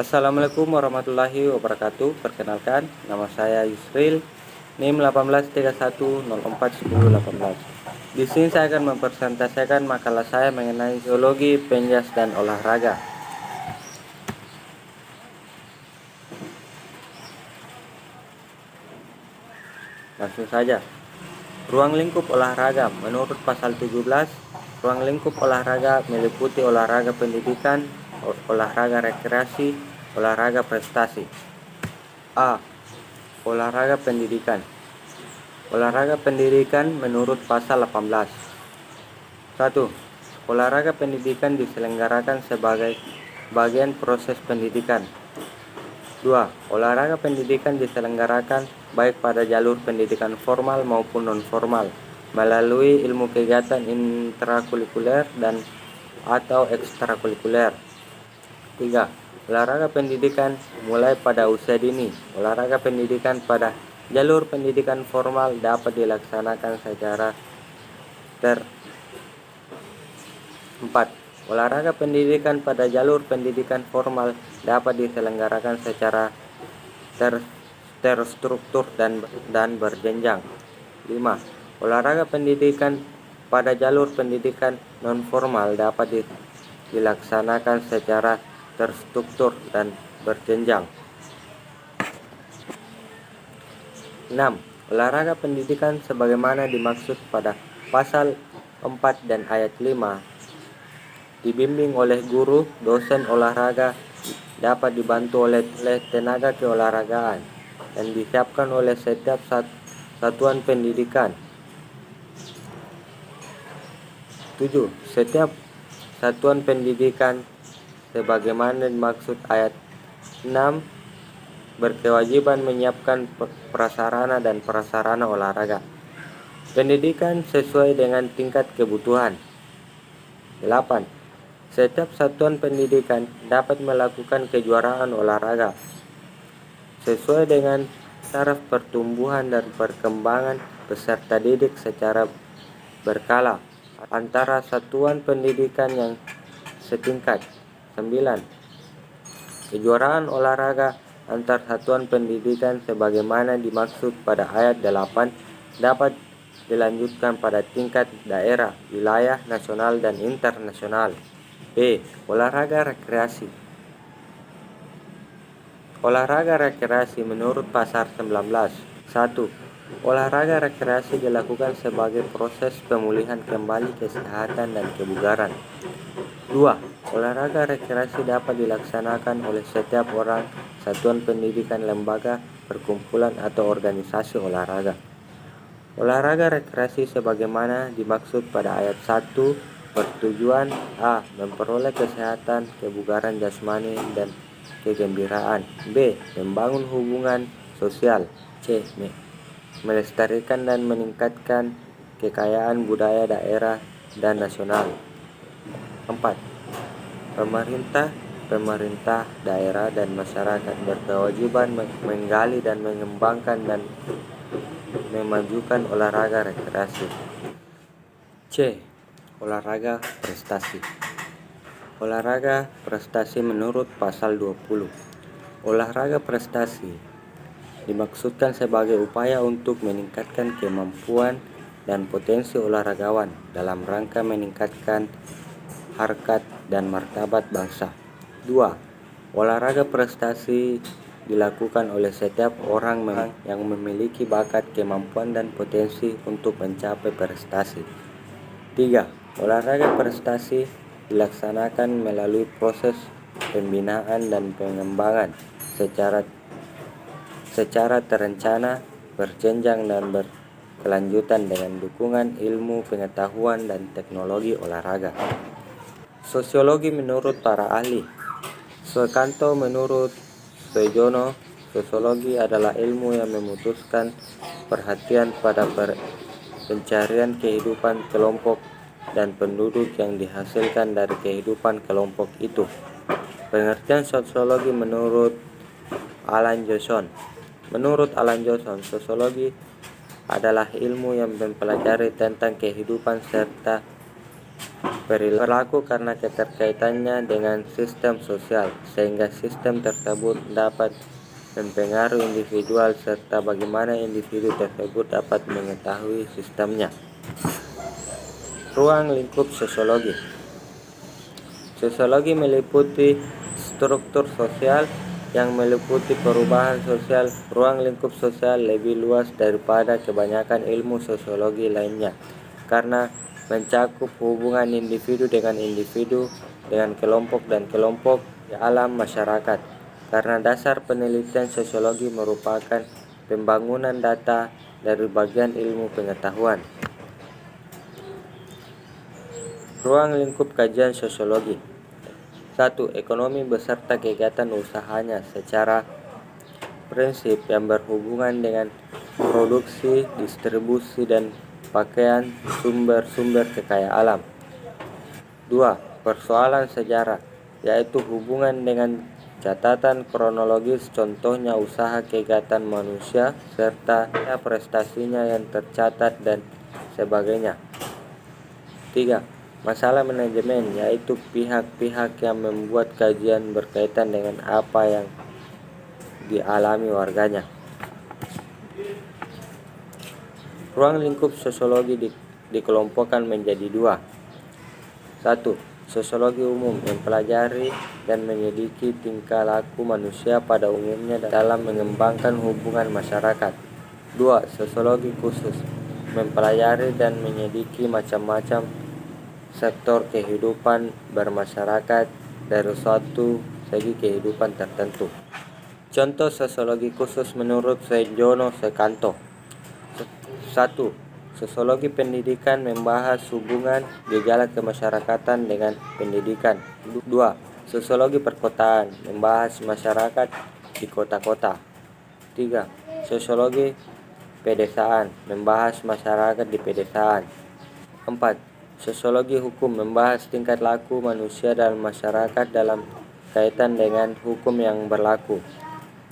Assalamualaikum warahmatullahi wabarakatuh. Perkenalkan, nama saya Yusril, NIM 1831041018. Di sini saya akan mempresentasikan makalah saya mengenai zoologi, penjas, dan olahraga. Langsung saja. Ruang lingkup olahraga. Menurut pasal 17, ruang lingkup olahraga meliputi olahraga pendidikan, olahraga rekreasi, olahraga prestasi. A. Olahraga pendidikan. Olahraga pendidikan menurut pasal 18. 1. Olahraga pendidikan diselenggarakan sebagai bagian proses pendidikan. 2. Olahraga pendidikan diselenggarakan baik pada jalur pendidikan formal maupun non-formal melalui ilmu kegiatan intrakurikuler dan atau ekstrakurikuler. 3. Olahraga pendidikan mulai pada usia dini. Olahraga pendidikan pada jalur pendidikan formal dapat dilaksanakan secara 4. Olahraga pendidikan pada jalur pendidikan formal dapat diselenggarakan secara terstruktur dan berjenjang. 5. Olahraga pendidikan pada jalur pendidikan non-formal dapat dilaksanakan secara terstruktur dan berjenjang. 6. Olahraga pendidikan sebagaimana dimaksud pada pasal 4 dan ayat 5 dibimbing oleh guru, dosen olahraga, dapat dibantu oleh tenaga keolahragaan dan disiapkan oleh setiap satuan pendidikan. 7. Setiap satuan pendidikan sebagaimana dimaksud ayat 6 berkewajiban menyiapkan prasarana dan prasarana olahraga pendidikan sesuai dengan tingkat kebutuhan. 8. Setiap satuan pendidikan dapat melakukan kejuaraan olahraga sesuai dengan taraf pertumbuhan dan perkembangan peserta didik secara berkala antara satuan pendidikan yang setingkat. 9. Kejuaraan olahraga antar satuan pendidikan sebagaimana dimaksud pada ayat 8 dapat dilanjutkan pada tingkat daerah, wilayah, nasional, dan internasional. B. Olahraga rekreasi. Olahraga rekreasi menurut pasal 19. 1. Olahraga rekreasi dilakukan sebagai proses pemulihan kembali kesehatan dan kebugaran. 2. Olahraga rekreasi dapat dilaksanakan oleh setiap orang, satuan pendidikan, lembaga, perkumpulan, atau organisasi olahraga. Olahraga rekreasi sebagaimana dimaksud pada ayat 1 bertujuan A. Memperoleh kesehatan, kebugaran jasmani, dan kegembiraan. B. Membangun hubungan sosial. C. Melestarikan dan meningkatkan kekayaan budaya daerah dan nasional. 4. Pemerintah daerah dan masyarakat berkewajiban menggali dan mengembangkan dan memajukan olahraga rekreasi. C. Olahraga prestasi. Olahraga prestasi menurut pasal 20. Olahraga prestasi dimaksudkan sebagai upaya untuk meningkatkan kemampuan dan potensi olahragawan dalam rangka meningkatkan harkat dan martabat bangsa. 2. Olahraga prestasi dilakukan oleh setiap orang yang memiliki bakat, kemampuan, dan potensi untuk mencapai prestasi. 3. Olahraga prestasi dilaksanakan melalui proses pembinaan dan pengembangan secara terencana, berjenjang, dan berkelanjutan dengan dukungan ilmu, pengetahuan, dan teknologi olahraga. Sosiologi menurut para ahli. Sukanto menurut Soejono, sosiologi adalah ilmu yang memutuskan perhatian pada pencarian kehidupan kelompok dan penduduk yang dihasilkan dari kehidupan kelompok itu. Pengertian sosiologi menurut Alan Johnson. Menurut Alan Johnson, sosiologi adalah ilmu yang mempelajari tentang kehidupan serta Perilaku karena keterkaitannya dengan sistem sosial, sehingga sistem tersebut dapat mempengaruhi individual serta bagaimana individu tersebut dapat mengetahui sistemnya. Ruang lingkup sosiologi. Sosiologi meliputi struktur sosial yang meliputi perubahan sosial. Ruang lingkup sosial lebih luas daripada kebanyakan ilmu sosiologi lainnya karena mencakup hubungan individu, dengan kelompok dan kelompok di alam masyarakat. Karena dasar penelitian sosiologi merupakan pembangunan data dari bagian ilmu pengetahuan. Ruang lingkup kajian sosiologi. 1. Ekonomi beserta kegiatan usahanya secara prinsip yang berhubungan dengan produksi, distribusi, dan pakaian sumber-sumber kekayaan alam. 2. Persoalan sejarah, yaitu hubungan dengan catatan kronologis, contohnya usaha kegiatan manusia, serta prestasinya yang tercatat dan sebagainya. 3. Masalah manajemen, yaitu pihak-pihak yang membuat kajian berkaitan dengan apa yang dialami warganya. Ruang lingkup sosiologi dikelompokkan menjadi 2. 1. Sosiologi umum, mempelajari dan menyelidiki tingkah laku manusia pada umumnya dalam mengembangkan hubungan masyarakat. 2. Sosiologi khusus, mempelajari dan menyelidiki macam-macam sektor kehidupan bermasyarakat dari suatu segi kehidupan tertentu. Contoh sosiologi khusus menurut Sejono Sekanto. 1. Sosiologi pendidikan membahas hubungan gejala kemasyarakatan dengan pendidikan. 2. Sosiologi perkotaan membahas masyarakat di kota-kota. 3. Sosiologi pedesaan membahas masyarakat di pedesaan. 4. Sosiologi hukum membahas tingkat laku manusia dalam masyarakat dalam kaitan dengan hukum yang berlaku.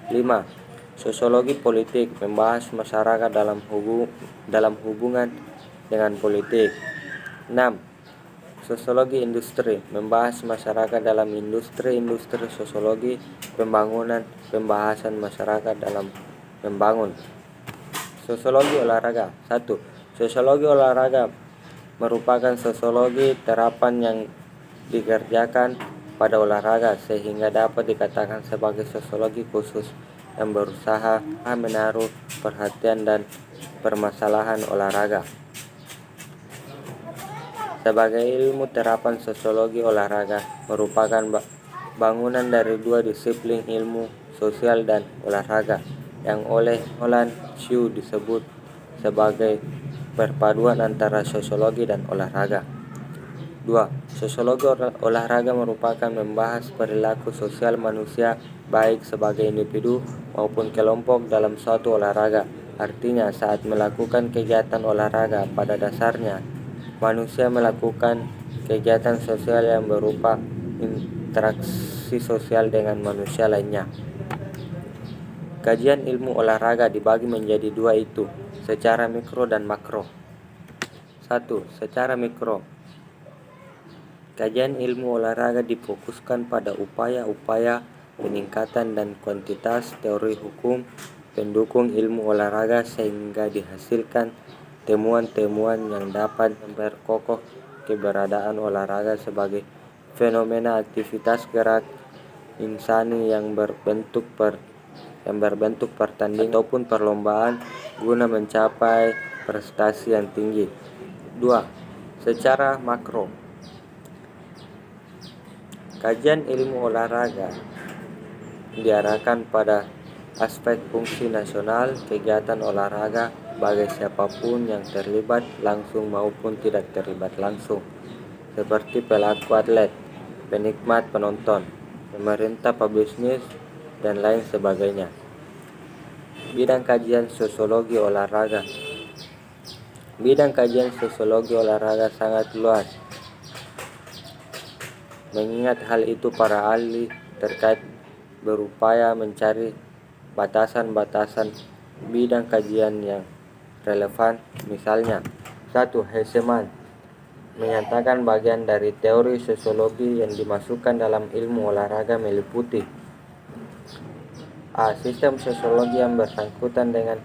5. Sosiologi politik membahas masyarakat dalam hubungan dengan politik. 6. Sosiologi industri membahas masyarakat dalam industri sosiologi pembangunan pembahasan masyarakat dalam membangun. Sosiologi olahraga. 1. Sosiologi olahraga merupakan sosiologi terapan yang dikerjakan pada olahraga sehingga dapat dikatakan sebagai sosiologi khusus yang berusaha menaruh perhatian dan permasalahan olahraga. Sebagai ilmu terapan, sosiologi olahraga merupakan bangunan dari dua disiplin ilmu sosial dan olahraga yang oleh Nolan Chiu disebut sebagai perpaduan antara sosiologi dan olahraga. 2. Sosiologi olahraga merupakan membahas perilaku sosial manusia baik sebagai individu maupun kelompok dalam suatu olahraga. Artinya saat melakukan kegiatan olahraga pada dasarnya manusia melakukan kegiatan sosial yang berupa interaksi sosial dengan manusia lainnya. Kajian ilmu olahraga dibagi menjadi 2 itu, secara mikro dan makro. 1. Secara mikro. Kajian ilmu olahraga difokuskan pada upaya-upaya peningkatan dan kuantitas teori hukum pendukung ilmu olahraga sehingga dihasilkan temuan-temuan yang dapat memperkokoh keberadaan olahraga sebagai fenomena aktivitas gerak insani yang berbentuk pertandingan ataupun perlombaan guna mencapai prestasi yang tinggi. 2. Secara makro. Kajian ilmu olahraga diarahkan pada aspek fungsi nasional kegiatan olahraga bagi siapapun yang terlibat langsung maupun tidak terlibat langsung, seperti pelaku atlet, penikmat, penonton, pemerintah, pebisnis, dan lain sebagainya. Bidang kajian sosiologi olahraga. Bidang kajian sosiologi olahraga sangat luas. Mengingat hal itu, para ahli terkait berupaya mencari batasan-batasan bidang kajian yang relevan. Misalnya, 1. Heiseman. menyatakan bagian dari teori sosiologi yang dimasukkan dalam ilmu olahraga meliputi: A. Sistem sosiologi yang bersangkutan dengan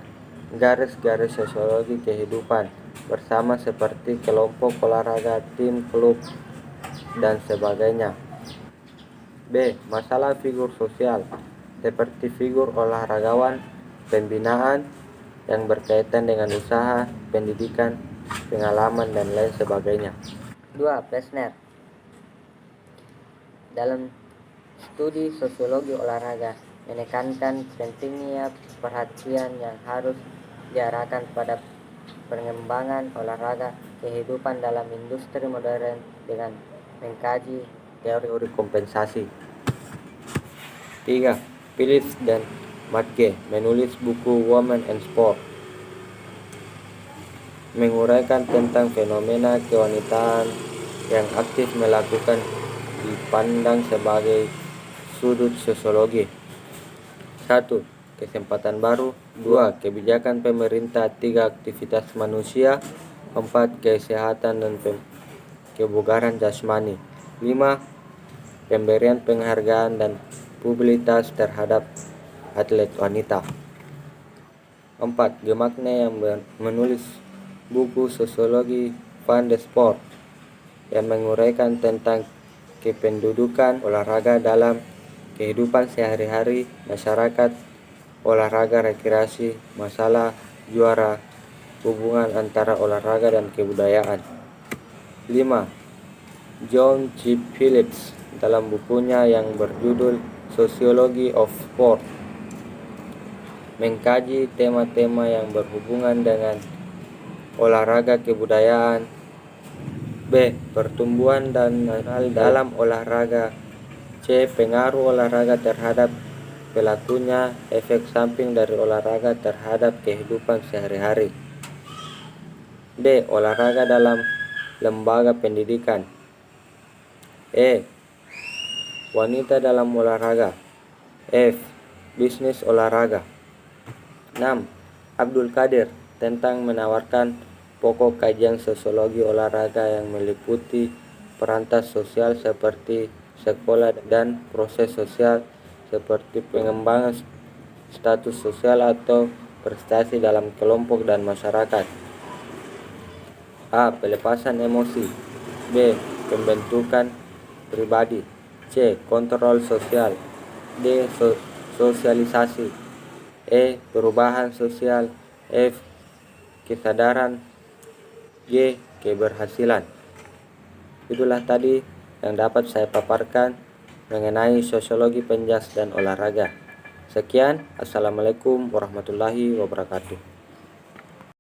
garis-garis sosiologi kehidupan bersama seperti kelompok olahraga, tim, klub, dan sebagainya. B. Masalah figur sosial seperti figur olahragawan, pembinaan yang berkaitan dengan usaha, pendidikan, pengalaman, dan lain sebagainya. 2. Plessner dalam studi sosiologi olahraga menekankan pentingnya perhatian yang harus diarahkan pada pengembangan olahraga kehidupan dalam industri modern dengan mengkaji teori kompensasi. 3. Phillips dan Matke menulis buku Women and Sport, menguraikan tentang fenomena kewanitaan yang aktif melakukan dipandang sebagai sudut sosiologi. 1. Kesempatan baru. 2. Kebijakan pemerintah. 3. Aktivitas manusia. 4. Kesehatan dan kebugaran jasmani. 5. Pemberian penghargaan dan publisitas terhadap atlet wanita. 4. Gemakne yang menulis buku Sosiologi Van de Sport yang menguraikan tentang kependudukan olahraga dalam kehidupan sehari-hari masyarakat, olahraga rekreasi, masalah juara, hubungan antara olahraga dan kebudayaan. 5. John G. Phillips dalam bukunya yang berjudul Sociology of Sport mengkaji tema-tema yang berhubungan dengan olahraga kebudayaan. B. Pertumbuhan dan dalam olahraga. C. Pengaruh olahraga terhadap pelakunya, efek samping dari olahraga terhadap kehidupan sehari-hari. D. Olahraga dalam lembaga pendidikan. E. Wanita dalam olahraga. F. Bisnis olahraga. 6. Abdul Qadir tentang menawarkan pokok kajian sosiologi olahraga yang meliputi perantas sosial seperti sekolah dan proses sosial seperti pengembangan status sosial atau prestasi dalam kelompok dan masyarakat. A. Pelepasan emosi. B. Pembentukan pribadi. C. Kontrol sosial. D. Sosialisasi. E. Perubahan sosial. F. Kesadaran. G. Keberhasilan. Itulah tadi yang dapat saya paparkan mengenai sosiologi penjas dan olahraga. Sekian, assalamualaikum warahmatullahi wabarakatuh.